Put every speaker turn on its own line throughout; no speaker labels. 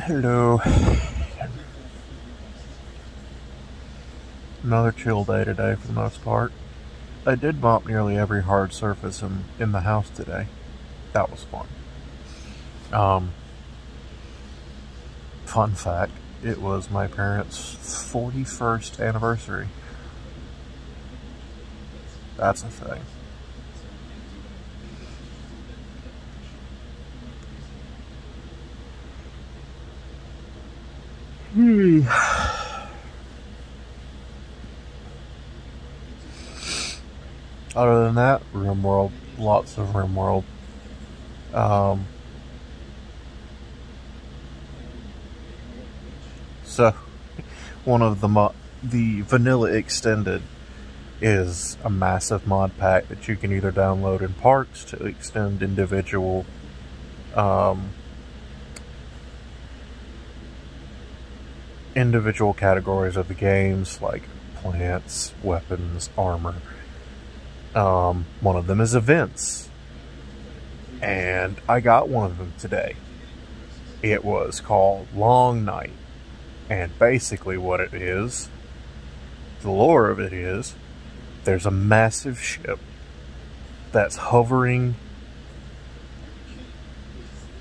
Hello. Another chill day today for the most part. I did mop nearly every hard surface in the house today. That was fun. Um, Fun fact, it was my parents' 41st anniversary. That's a thing. Other than that, RimWorld, lots of RimWorld. Um, so, one of the Vanilla Extended is a massive mod pack that you can either download in parts to extend individual individual categories of the games, like plants, weapons, armor. One of them is events, and I got one of them today. It was called Long Night, and basically what it is, the lore of it is, there's a massive ship that's hovering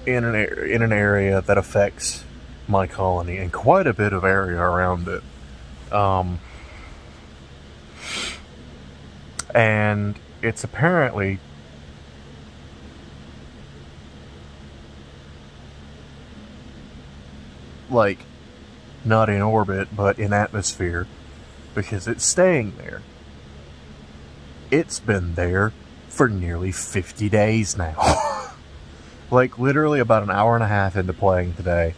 in an area that affects my colony and quite a bit of area around it. And it's apparently like not in orbit but in atmosphere because it's staying there. It's been there for nearly 50 days now. Like literally about an hour and a half into playing today,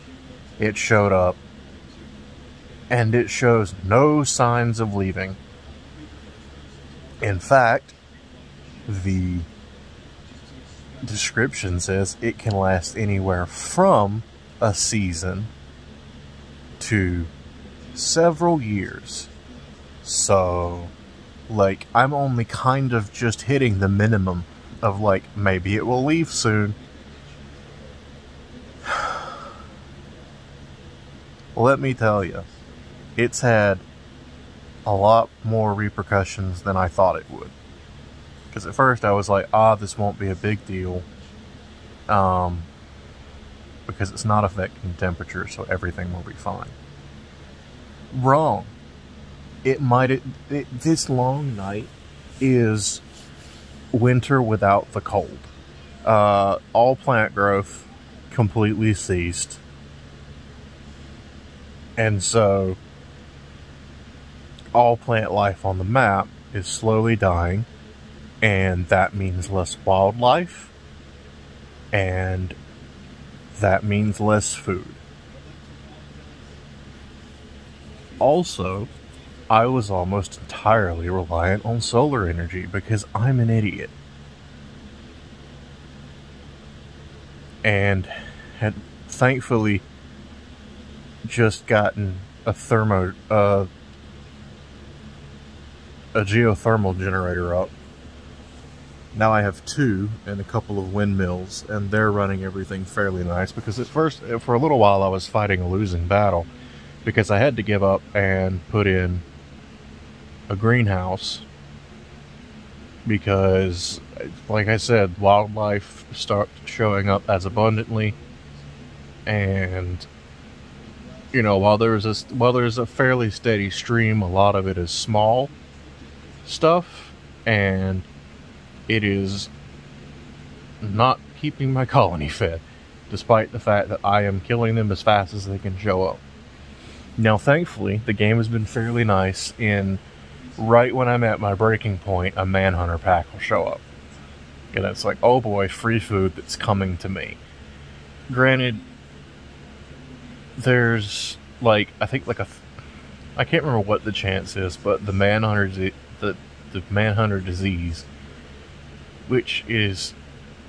it showed up, and it shows no signs of leaving. In fact, the description says it can last anywhere from a season to several years. So, like, I'm only kind of just hitting the minimum of, like, maybe it will leave soon. Let me tell you, it's had a lot more repercussions than I thought it would. Because at first I was like, this won't be a big deal. Because it's not affecting temperature, so everything will be fine. Wrong. This Long Night is winter without the cold. All plant growth completely ceased. And so, all plant life on the map is slowly dying, and that means less wildlife, and that means less food. Also, I was almost entirely reliant on solar energy because I'm an idiot. And had thankfully just gotten a geothermal generator up. Now I have two and a couple of windmills, and they're running everything fairly nice, because at first, for a little while, I was fighting a losing battle because I had to give up and put in a greenhouse because, like I said, wildlife started showing up as abundantly, and you know, while there's a fairly steady stream, a lot of it is small stuff, and it is not keeping my colony fed, despite the fact that I am killing them as fast as they can show up. Now, thankfully, the game has been fairly nice in right when I'm at my breaking point, a manhunter pack will show up. And it's like, oh boy, free food that's coming to me. Granted, there's like, I think like I can't remember what the chance is, but the manhunter disease, which is,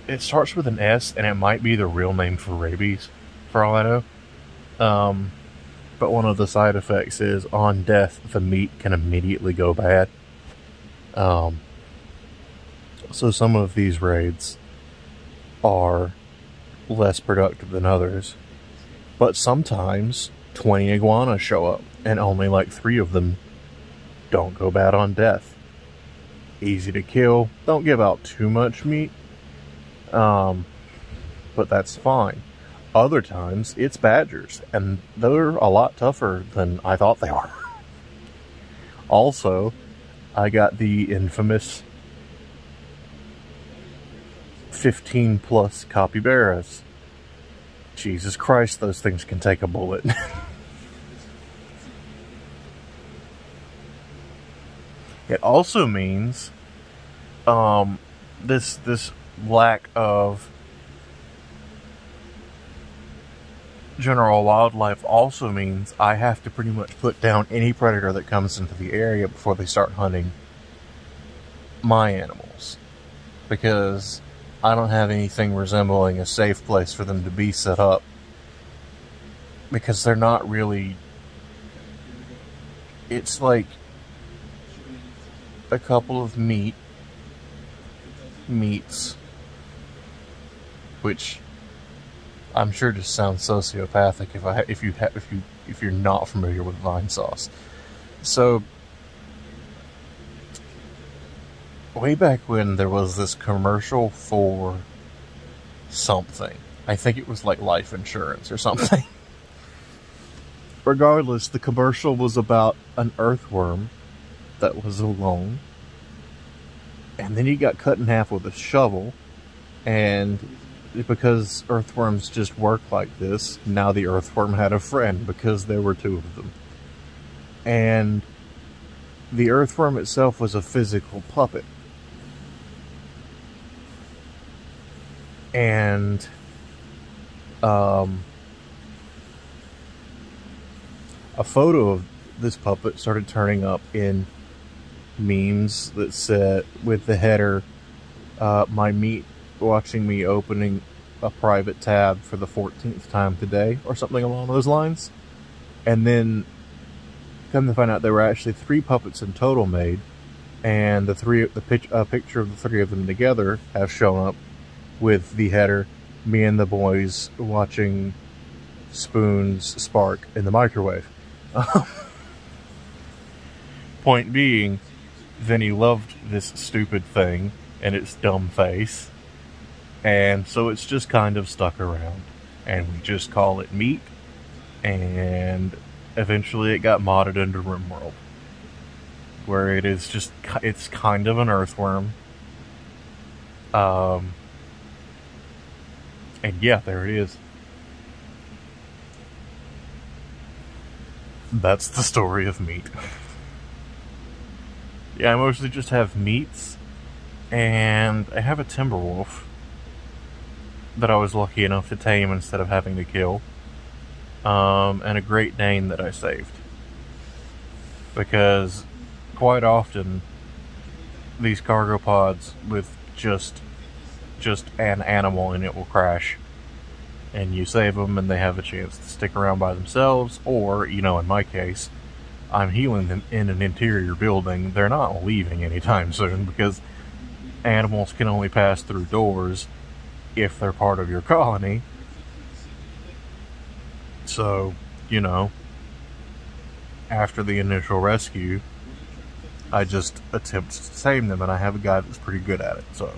it starts with an S, and it might be the real name for rabies, for all I know. But one of the side effects is, on death, the meat can immediately go bad. So some of these raids are less productive than others. But sometimes 20 iguanas show up, and only like 3 of them don't go bad on death. Easy to kill, don't give out too much meat, but that's fine. Other times, it's badgers, and they're a lot tougher than I thought they were. Also, I got the infamous 15 plus capybaras. Jesus Christ, those things can take a bullet. It also means this lack of general wildlife also means I have to pretty much put down any predator that comes into the area before they start hunting my animals, because I don't have anything resembling a safe place for them to be set up, because they're not really, it's like a couple of meats, which I'm sure just sounds sociopathic if you're not familiar with vine sauce. So way back when, there was this commercial for something. I think it was like life insurance or something. Regardless, the commercial was about an earthworm that was alone, and then he got cut in half with a shovel, and because earthworms just work like this, now the earthworm had a friend because there were 2 of them. And the earthworm itself was a physical puppet. And a photo of this puppet started turning up in memes that said, with the header, my meat watching me opening a private tab for the 14th time today, or something along those lines. And then come to find out there were actually 3 puppets in total made, and picture of the 3 of them together have shown up with the header, me and the boys watching spoons spark in the microwave. Point being, Vinny loved this stupid thing and its dumb face, and so it's just kind of stuck around, and we just call it meat, and eventually it got modded into RimWorld, where it's kind of an earthworm. And yeah, there it is. That's the story of meat. Yeah, I mostly just have meats, and I have a timber wolf that I was lucky enough to tame instead of having to kill, and a Great Dane that I saved, because quite often these cargo pods with just an animal in it will crash, and you save them and they have a chance to stick around by themselves, or, you know, in my case, I'm healing them in an interior building. They're not leaving anytime soon, because animals can only pass through doors if they're part of your colony. So, you know, after the initial rescue, I just attempt to tame them, and I have a guy that's pretty good at it, so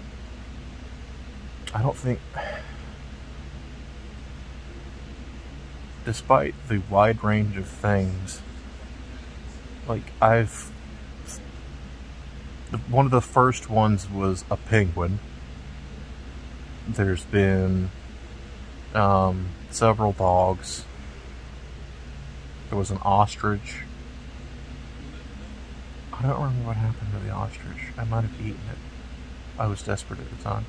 I don't think, despite the wide range of things, like, one of the first ones was a penguin. There's been several dogs. There was an ostrich. I don't remember what happened to the ostrich. I might have eaten it. I was desperate at the time.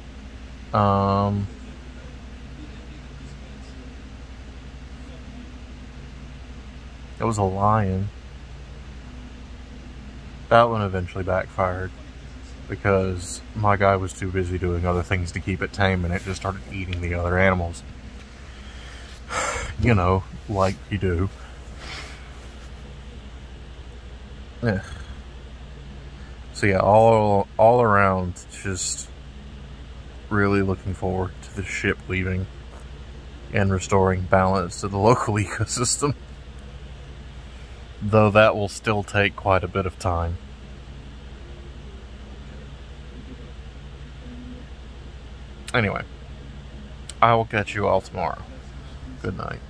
It was a lion. That one eventually backfired because my guy was too busy doing other things to keep it tame, and it just started eating the other animals. You know, like you do. Yeah. So yeah, all around, just really looking forward to the ship leaving. and restoring balance to the local ecosystem. Though that will still take quite a bit of time. Anyway, I will catch you all tomorrow. Good night.